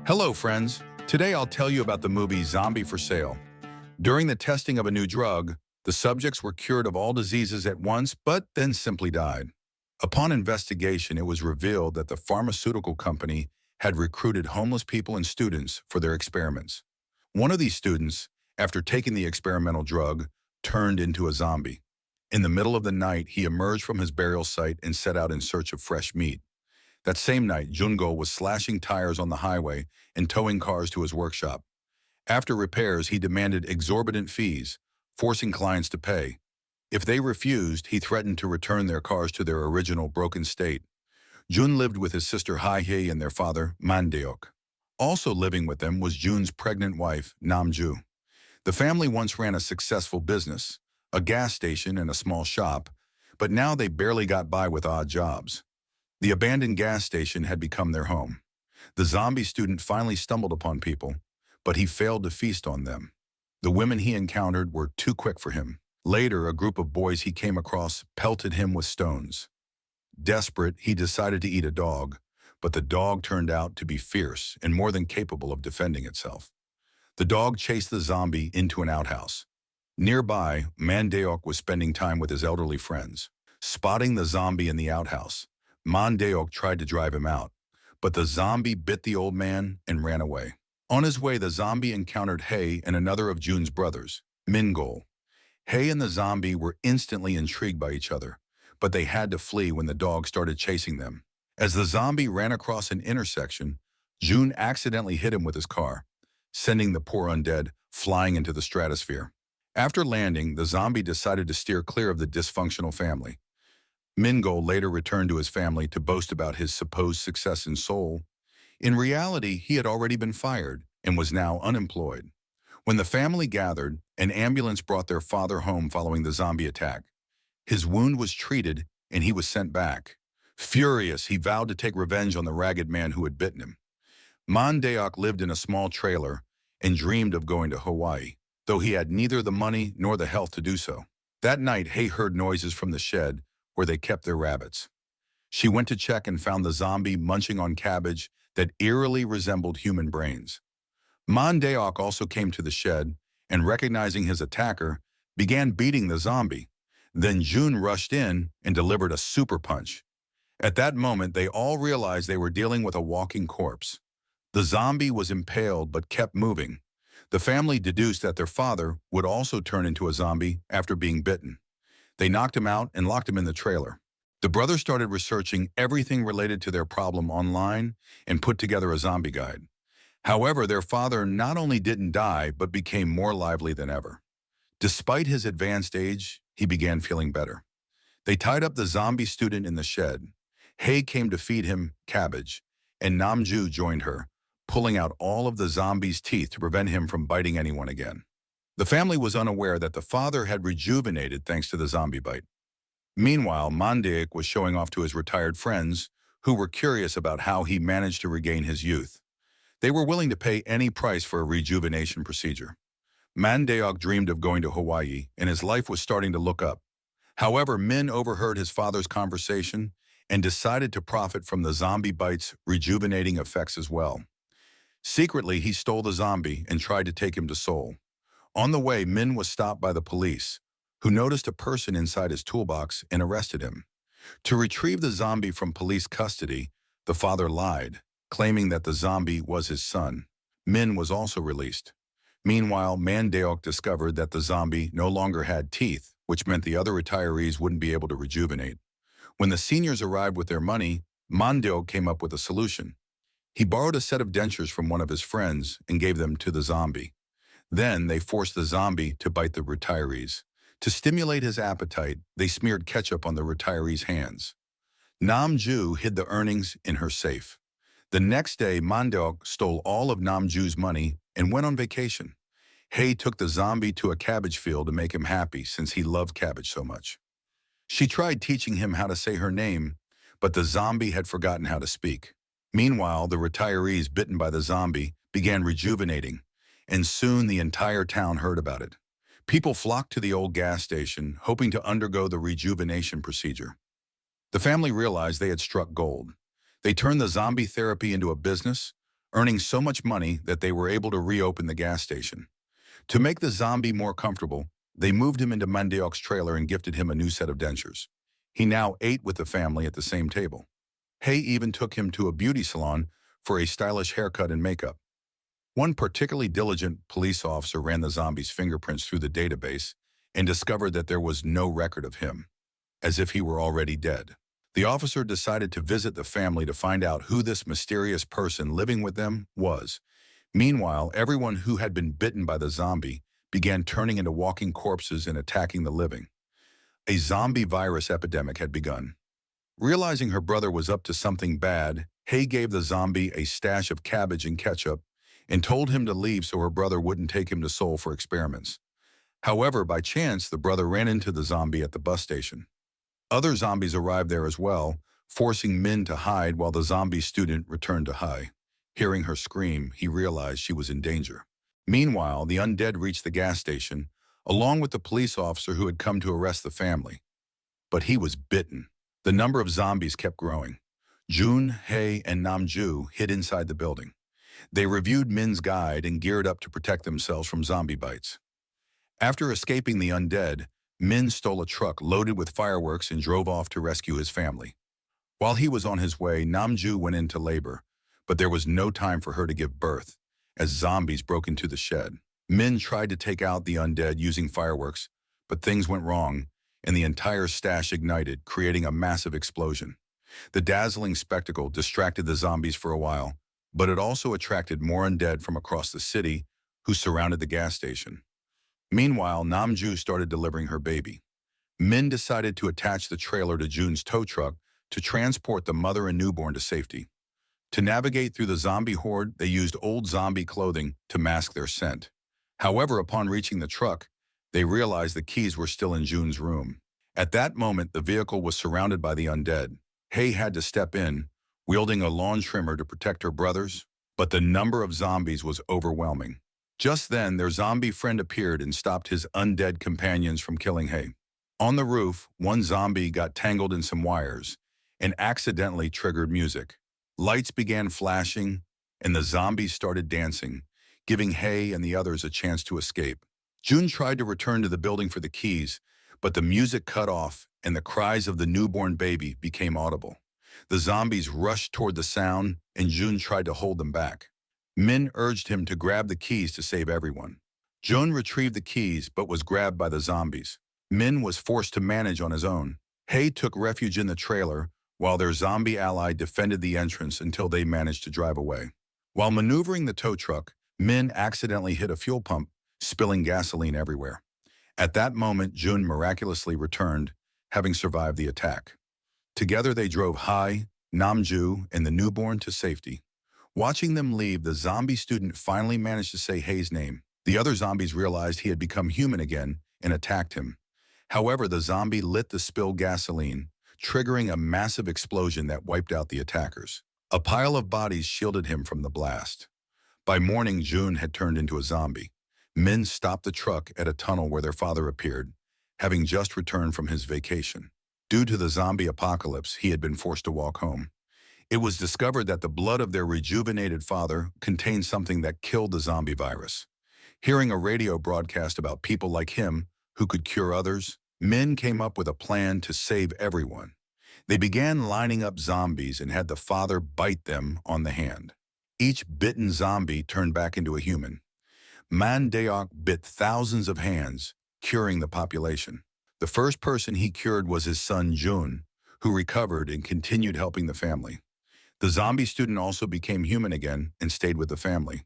Hello, friends. Today I'll tell you about the movie Zombie for Sale. During the testing of a new drug, the subjects were cured of all diseases at once, but then simply died. Upon investigation, it was revealed that the pharmaceutical company had recruited homeless people and students for their experiments. One of these students, after taking the experimental drug, turned into a zombie. In the middle of the night, he emerged from his burial site and set out in search of fresh meat. That same night, Jungo was slashing tires on the highway and towing cars to his workshop. After repairs, he demanded exorbitant fees, forcing clients to pay. If they refused, he threatened to return their cars to their original broken state. Jun lived with his sister Haihei and their father, Mandeok. Also living with them was Jun's pregnant wife, Namju. The family once ran a successful business, a gas station and a small shop, but now they barely got by with odd jobs. The abandoned gas station had become their home. The zombie student finally stumbled upon people, but he failed to feast on them. The women he encountered were too quick for him. Later, a group of boys he came across pelted him with stones. Desperate, he decided to eat a dog, but the dog turned out to be fierce and more than capable of defending itself. The dog chased the zombie into an outhouse. Nearby, Mandeok was spending time with his elderly friends. Spotting the zombie in the outhouse, Mandeok tried to drive him out, but the zombie bit the old man and ran away. On his way, the zombie encountered Hei and another of Jun's brothers, Mingol. Hei and the zombie were instantly intrigued by each other, but they had to flee when the dog started chasing them. As the zombie ran across an intersection, Jun accidentally hit him with his car, sending the poor undead flying into the stratosphere. After landing, the zombie decided to steer clear of the dysfunctional family. Mingol later returned to his family to boast about his supposed success in Seoul. In reality, he had already been fired and was now unemployed. When the family gathered, an ambulance brought their father home following the zombie attack. His wound was treated and he was sent back. Furious, he vowed to take revenge on the ragged man who had bitten him. Mandeok lived in a small trailer and dreamed of going to Hawaii, though he had neither the money nor the health to do so. That night, Hei heard noises from the shed where they kept their rabbits. She went to check and found the zombie munching on cabbage that eerily resembled human brains. Mandeok also came to the shed and, recognizing his attacker, began beating the zombie. Then Jun rushed in and delivered a super punch. At that moment, they all realized they were dealing with a walking corpse. The zombie was impaled but kept moving. The family deduced that their father would also turn into a zombie after being bitten. They knocked him out and locked him in the trailer. The brothers started researching everything related to their problem online and put together a zombie guide. However, their father not only didn't die, but became more lively than ever. Despite his advanced age, he began feeling better. They tied up the zombie student in the shed. Hei came to feed him cabbage, and Namju joined her, pulling out all of the zombie's teeth to prevent him from biting anyone again. The family was unaware that the father had rejuvenated thanks to the zombie bite. Meanwhile, Mandeok was showing off to his retired friends, who were curious about how he managed to regain his youth. They were willing to pay any price for a rejuvenation procedure. Mandeok dreamed of going to Hawaii, and his life was starting to look up. However, Min overheard his father's conversation and decided to profit from the zombie bite's rejuvenating effects as well. Secretly, he stole the zombie and tried to take him to Seoul. On the way, Min was stopped by the police, who noticed a person inside his toolbox and arrested him. To retrieve the zombie from police custody, the father lied, claiming that the zombie was his son. Min was also released. Meanwhile, Mandeok discovered that the zombie no longer had teeth, which meant the other retirees wouldn't be able to rejuvenate. When the seniors arrived with their money, Mandeok came up with a solution. He borrowed a set of dentures from one of his friends and gave them to the zombie. Then they forced the zombie to bite the retirees. To stimulate his appetite, they smeared ketchup on the retirees' hands. Namju hid the earnings in her safe. The next day, Mandeok stole all of Namju's money and went on vacation. Hei took the zombie to a cabbage field to make him happy since he loved cabbage so much. She tried teaching him how to say her name, but the zombie had forgotten how to speak. Meanwhile, the retirees bitten by the zombie began rejuvenating, and soon the entire town heard about it. People flocked to the old gas station, hoping to undergo the rejuvenation procedure. The family realized they had struck gold. They turned the zombie therapy into a business, earning so much money that they were able to reopen the gas station. To make the zombie more comfortable, they moved him into Mandeok's trailer and gifted him a new set of dentures. He now ate with the family at the same table. Hay even took him to a beauty salon for a stylish haircut and makeup. One particularly diligent police officer ran the zombie's fingerprints through the database and discovered that there was no record of him, as if he were already dead. The officer decided to visit the family to find out who this mysterious person living with them was. Meanwhile, everyone who had been bitten by the zombie began turning into walking corpses and attacking the living. A zombie virus epidemic had begun. Realizing her brother was up to something bad, Hay gave the zombie a stash of cabbage and ketchup and told him to leave so her brother wouldn't take him to Seoul for experiments. However, by chance, the brother ran into the zombie at the bus station. Other zombies arrived there as well, forcing Min to hide while the zombie student returned to Hai. Hearing her scream, he realized she was in danger. Meanwhile, the undead reached the gas station, along with the police officer who had come to arrest the family. But he was bitten. The number of zombies kept growing. Jun, Hae, and Namju hid inside the building. They reviewed Min's guide and geared up to protect themselves from zombie bites. After escaping the undead, Min stole a truck loaded with fireworks and drove off to rescue his family. While he was on his way, Namju went into labor, but there was no time for her to give birth, as zombies broke into the shed. Min tried to take out the undead using fireworks, but things went wrong, and the entire stash ignited, creating a massive explosion. The dazzling spectacle distracted the zombies for a while, but it also attracted more undead from across the city who surrounded the gas station. Meanwhile, Namju started delivering her baby. Min decided to attach the trailer to Jun's tow truck to transport the mother and newborn to safety. To navigate through the zombie horde, they used old zombie clothing to mask their scent. However, upon reaching the truck, they realized the keys were still in Jun's room. At that moment, the vehicle was surrounded by the undead. Hay had to step in, wielding a lawn trimmer to protect her brothers, but the number of zombies was overwhelming. Just then, their zombie friend appeared and stopped his undead companions from killing Hay. On the roof, one zombie got tangled in some wires and accidentally triggered music. Lights began flashing, and the zombies started dancing, giving Hay and the others a chance to escape. Jun tried to return to the building for the keys, but the music cut off and the cries of the newborn baby became audible. The zombies rushed toward the sound, and Jun tried to hold them back. Min urged him to grab the keys to save everyone. Jun retrieved the keys but was grabbed by the zombies. Min was forced to manage on his own. Hay took refuge in the trailer, while their zombie ally defended the entrance until they managed to drive away. While maneuvering the tow truck, Min accidentally hit a fuel pump, spilling gasoline everywhere. At that moment, Jun miraculously returned, having survived the attack. Together they drove Hai, Namju, and the newborn to safety. Watching them leave, the zombie student finally managed to say Hei's name. The other zombies realized he had become human again and attacked him. However, the zombie lit the spilled gasoline, triggering a massive explosion that wiped out the attackers. A pile of bodies shielded him from the blast. By morning, Jun had turned into a zombie. Min stopped the truck at a tunnel where their father appeared, having just returned from his vacation. Due to the zombie apocalypse, he had been forced to walk home. It was discovered that the blood of their rejuvenated father contained something that killed the zombie virus. Hearing a radio broadcast about people like him who could cure others, Min came up with a plan to save everyone. They began lining up zombies and had the father bite them on the hand. Each bitten zombie turned back into a human. Mandeok bit thousands of hands, curing the population. The first person he cured was his son Jun, who recovered and continued helping the family. The zombie student also became human again and stayed with the family.